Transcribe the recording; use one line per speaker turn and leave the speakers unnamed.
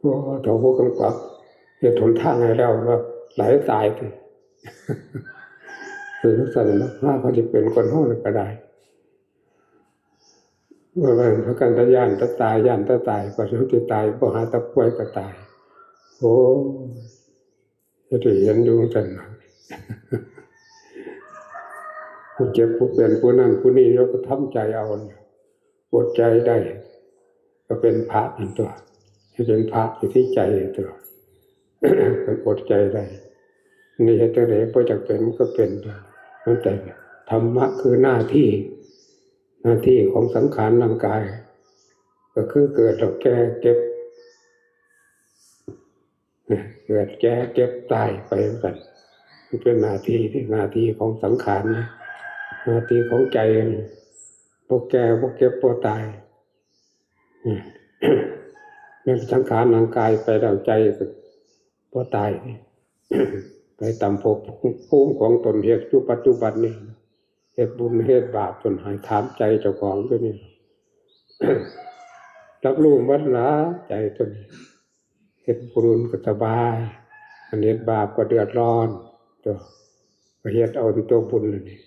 พวกเขาพวกกำกับเหตุผลทางให้แล้วว่าไหลตายไปคือทุกสันนะว่าเขาจะเป็นคนห้องก็ได้ว่าพระกันตะยานตะตายยานตะตายพอสุดที่ตายพอหาตะป่วยก็ตายโอ้จะเห็นดูกันผู้เจ็บผู้เป็นผู้นั่นผู้นี้เราก็ทำใจเอาอดใจได้ก็เป็นพระนั่นตัวจะเป็นพระอยู่ที่ใจตัวเป็นอดใจได้นี่เหตุใดพอจากเป็นก็เป็นนั่นแต่ธรรมะคือหน้าที่ของสังขารร่างกายก็คือเกิดแล้วแก่เก็บเกิดแก่เก็บตายไปกันมันเป็นหน้าที่ของสังขารหน้าที่ของใจพวกแก่พวกเก็บพวกตายเมื่อสังขารร่างกายไปแล้วใจพวกตายไปตามภพภูมิของตนเหตุอยู่ปัจจุบันนี้เหตุบุญเหตุบาปจนหายถามใจเจ้าของตัวนี้รับรู้วัดละใจตัวนี้เหตุบุญก็สบายอันเหตุบาปก็เดือดร้อนตัวเหตุเอาที่ตัวบุญเลยนี่